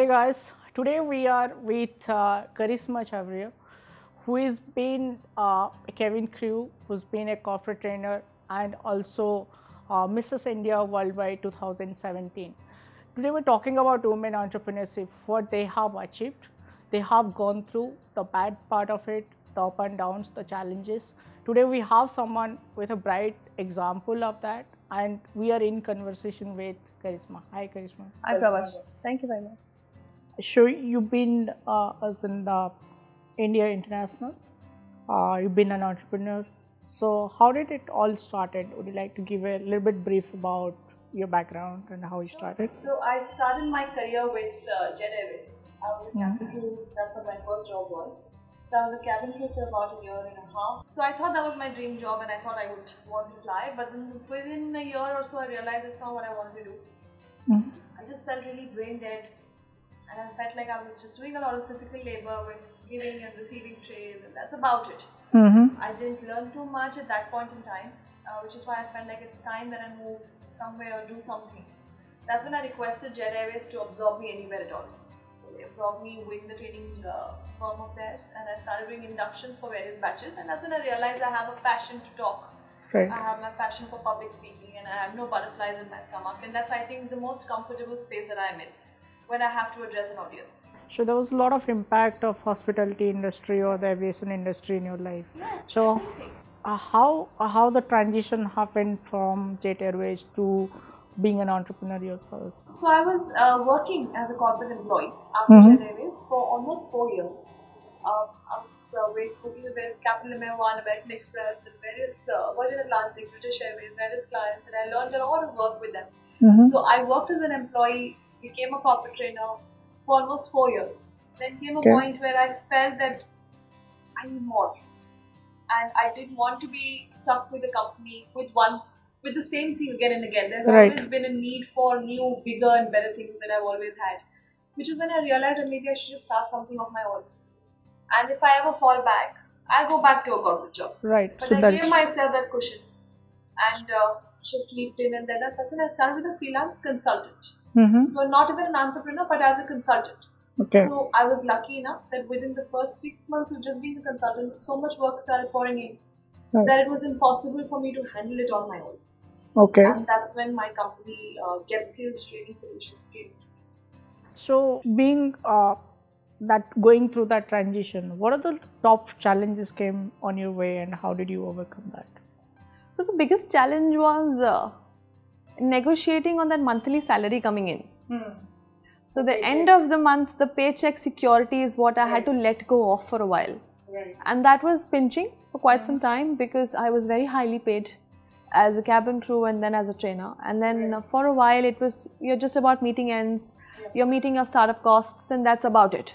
guys, today we are with Karishma Chhabria, who has been a cabin crew, who's been a corporate trainer and also Mrs. India Worldwide 2017. Today we're talking about women entrepreneurship, what they have achieved. They have gone through the bad part of it, the up and downs, the challenges. Today we have someone with a bright example of that, and we are in conversation with Karishma. Hi Karishma. Hi Prabhash. Thank you very much. So you've been as in the India International, you've been an entrepreneur. So how did it all started? Would you like to give a little bit brief about your background and how you started? So I started my career with Jet Airways. I was a cabin crew. That's what my first job was. So I was a cabin crew for about a year and a half. So I thought that was my dream job and I thought I would want to fly. But then within a year or so I realized it's not what I wanted to do. I just felt really brain dead. And I felt like I was just doing a lot of physical labor with giving and receiving trays, and that's about it. I didn't learn too much at that point in time, which is why I felt like it's time that I move somewhere or do something. That's when I requested Jet Airways to absorb me anywhere at all. So they absorbed me with the training firm of theirs, and I started doing inductions for various batches, and that's when I realized I have a passion to talk. Right. I have my passion for public speaking, and I have no butterflies in my stomach, and that's, I think, the most comfortable space that I'm in when I have to address an audience. So there was a lot of impact of hospitality industry or the aviation industry in your life. Yes, so how the transition happened from Jet Airways to being an entrepreneur yourself? So I was working as a corporate employee after Jet Airways for almost 4 years. I was working with various Capital One, American Express, and various Virgin Atlantic, British Airways, various clients, and I learned a lot of work with them. So I worked as an employee, became a corporate trainer for almost 4 years. Then came a point where I felt that I need more, and I didn't want to be stuck with a company with the same thing again and again. There's always been a need for new, bigger and better things that I've always had, which is when I realized that maybe I should just start something of my own. And if I ever fall back, I'll go back to a corporate job. Right. But I gave myself that cushion and just leaped in, and then that's when I started with a freelance consultant. So not even an entrepreneur, but as a consultant. So I was lucky enough that within the first 6 months of just being a consultant, so much work started pouring in that it was impossible for me to handle it on my own. And that's when my company, Get Skills Training Solutions, came into place. So being going through that transition, what are the top challenges came on your way and how did you overcome that? So the biggest challenge was negotiating on that monthly salary coming in. So the end of the month, the paycheck security is what I had to let go of for a while. And that was pinching for quite some time because I was very highly paid as a cabin crew and then as a trainer. And then for a while it was, you're just about meeting ends, you're meeting your startup costs, and that's about it.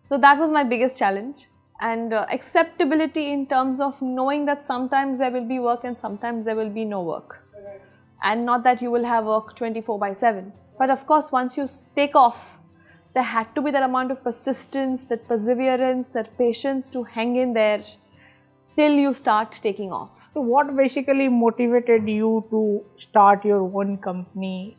So that was my biggest challenge. And acceptability in terms of knowing that sometimes there will be work and sometimes there will be no work. And not that you will have work 24/7. But of course, once you take off, there had to be that amount of persistence, that perseverance, that patience to hang in there till you start taking off. So what basically motivated you to start your own company?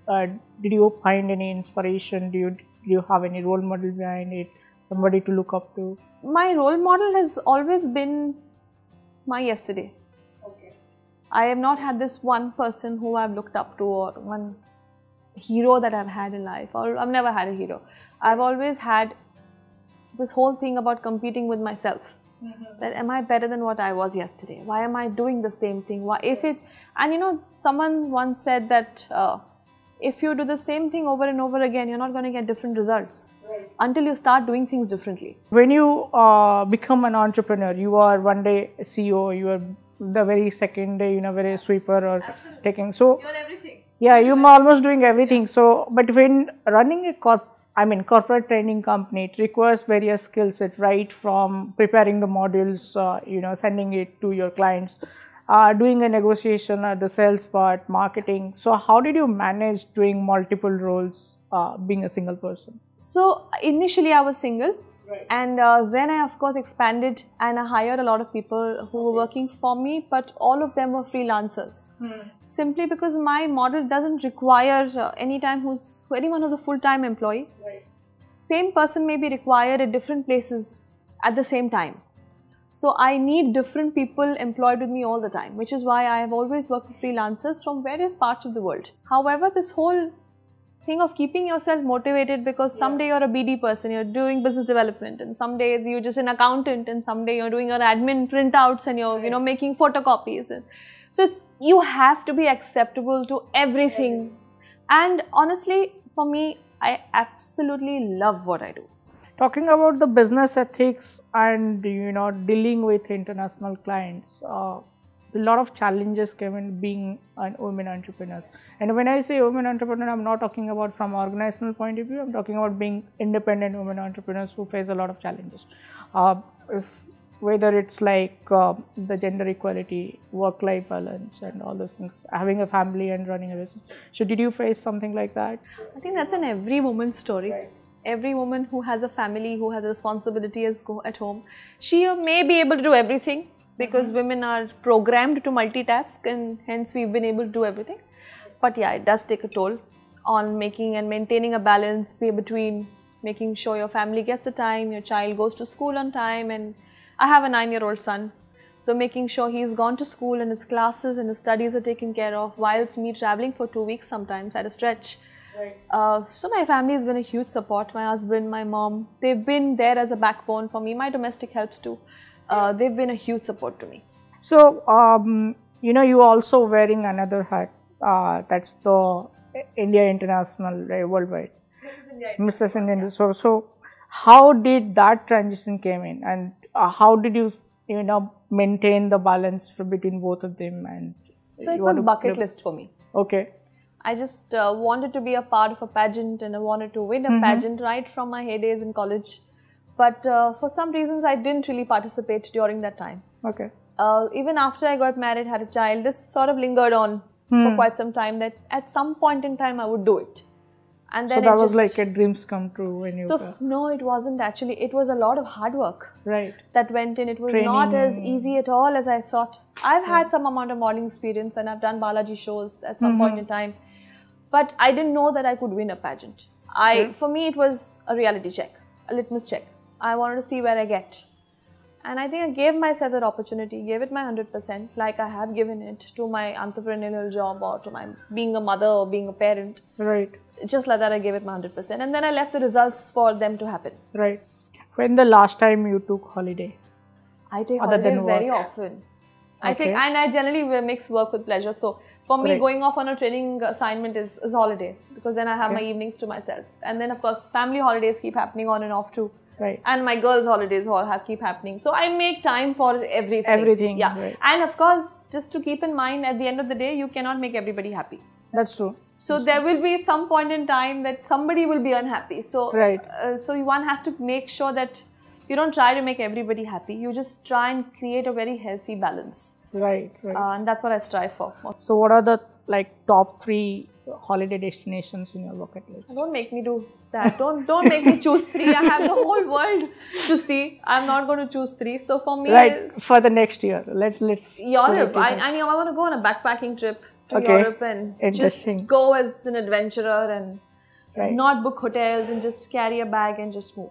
Did you find any inspiration? Do you have any role model behind it? Somebody to look up to? My role model has always been my yesterday. I have not had this one person who I've looked up to or one hero that I've had in life. Or I've never had a hero. I've always had this whole thing about competing with myself. That am I better than what I was yesterday? Why am I doing the same thing? And you know, someone once said that if you do the same thing over and over again, you're not going to get different results until you start doing things differently. When you become an entrepreneur, you are one day a CEO, you are the very second day, very a sweeper or taking. So you're everything. Yeah, you're almost doing everything. So, but when running a corporate training company, it requires various skill sets, right? From preparing the modules, sending it to your clients, doing a negotiation, the sales part, marketing. So, how did you manage doing multiple roles, being a single person? So, initially I was single. And then I of course expanded and I hired a lot of people who were working for me, but all of them were freelancers. Simply because my model doesn't require anyone who's a full-time employee. same person may be required at different places at the same time. So I need different people employed with me all the time, which is why I have always worked with freelancers from various parts of the world. However, this whole thing of keeping yourself motivated, because someday you're a BD person, you're doing business development, and some days you're just an accountant, and someday you're doing your admin printouts and you're making photocopies. And so you have to be acceptable to everything. And honestly, for me, I absolutely love what I do. Talking about the business ethics and dealing with international clients, a lot of challenges came in being an women entrepreneurs. And when I say women entrepreneur, I'm not talking about from organizational point of view. I'm talking about being independent women entrepreneurs who face a lot of challenges. Whether it's like the gender equality, work-life balance, and all those things, having a family and running a business. So did you face something like that? I think that's in every woman's story. Right. Every woman who has a family, who has a responsibility at home, she may be able to do everything, because women are programmed to multitask, and hence we've been able to do everything. But yeah, it does take a toll on making and maintaining a balance between making sure your family gets the time, your child goes to school on time, and I have a 9-year-old son. So making sure he's gone to school and his classes and his studies are taken care of, whilst me traveling for 2 weeks sometimes at a stretch. Right. So my family has been a huge support. My husband, my mom, they've been there as a backbone for me. My domestic helps too. They've been a huge support to me. So, you also wearing another hat. That's the India International, right, worldwide. Mrs. India. So how did that transition came in, and how did you maintain the balance between both of them? And so it was bucket list for me. Okay. I just wanted to be a part of a pageant, and I wanted to win a pageant right from my heydays in college. But for some reasons, I didn't really participate during that time. Okay. Even after I got married, had a child, this sort of lingered on for quite some time, that at some point in time I would do it. And then so that was like a dreams come true when you... So no, it wasn't actually. It was a lot of hard work. Right. That went in. It was Training. Not as easy at all as I thought. I've had some amount of modeling experience, and I've done Balaji shows at some point in time. But I didn't know that I could win a pageant. For me, it was a reality check, a litmus check. I wanted to see where I get. And I think I gave myself that opportunity, gave it my 100%, like I have given it to my entrepreneurial job, or to my being a mother or being a parent. Right. Just like that, I gave it my 100%. And then I left the results for them to happen. Right. When the last time you took holiday? I take holidays very often. Okay. I generally mix work with pleasure. So for me, going off on a training assignment is holiday, because then I have my evenings to myself. And then of course, family holidays keep happening on and off too. Right. And my girls' holidays all keep happening. So I make time for everything. Everything. Yeah. Right. And of course, just to keep in mind, at the end of the day, you cannot make everybody happy. That's true. So there will be some point in time that somebody will be unhappy. So so one has to make sure that you don't try to make everybody happy. You just try and create a very healthy balance. Right. And that's what I strive for. So what are the top 3 holiday destinations in your bucket list? Don't make me do that. Don't make me choose 3. I have the whole world to see. I'm not going to choose 3. So for me, for the next year, let's Europe. I want to go on a backpacking trip to Europe and just go as an adventurer and not book hotels and just carry a bag and just move.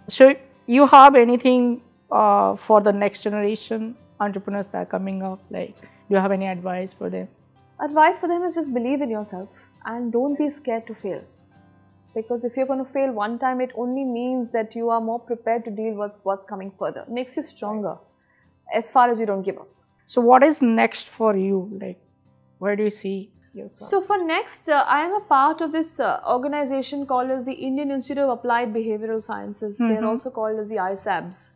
So you have anything for the next generation entrepreneurs that are coming up? Do you have any advice for them? Advice for them is just believe in yourself and don't be scared to fail. Because if you're going to fail one time, it only means that you are more prepared to deal with what's coming further. It makes you stronger as far as you don't give up. So what is next for you? Where do you see yourself? So for next, I am a part of this organization called as the Indian Institute of Applied Behavioral Sciences. They're also called as the ISABs.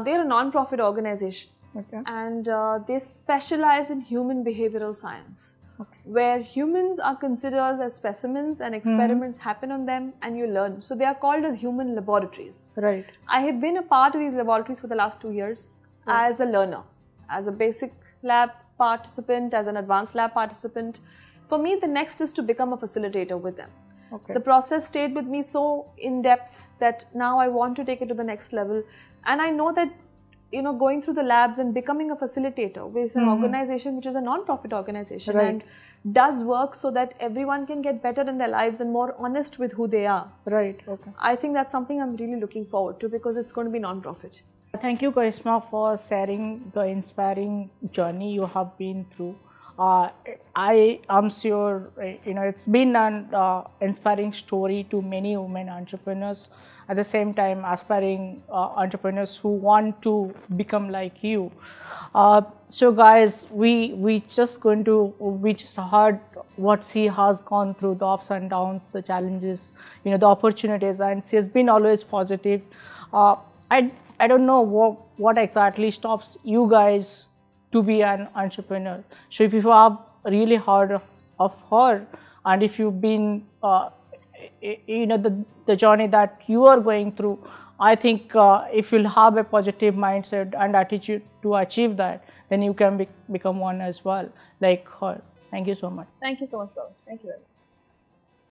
They're a non-profit organization. Okay. And they specialize in human behavioral science, where humans are considered as specimens and experiments happen on them and you learn. So they are called as human laboratories. Right. I have been a part of these laboratories for the last 2 years as a learner, as a basic lab participant, as an advanced lab participant. For me, the next is to become a facilitator with them. Okay. The process stayed with me so in depth that now I want to take it to the next level. And I know that going through the labs and becoming a facilitator with an organization which is a non-profit organization and does work so that everyone can get better in their lives and more honest with who they are. Right. Okay. I think that's something I'm really looking forward to because it's going to be non-profit. Thank you, Karishma, for sharing the inspiring journey you have been through. I am sure it's been an inspiring story to many women entrepreneurs. At the same time, aspiring entrepreneurs who want to become like you. So, guys, we just heard what she has gone through, the ups and downs, the challenges, the opportunities, and she has been always positive. I don't know what exactly stops you guys to be an entrepreneur. So if you have really heard of her, and if you've been the journey that you are going through, I think if you'll have a positive mindset and attitude to achieve that, then you can become one as well, like her. Thank you so much. Thank you so much, Pawan. Thank you very much.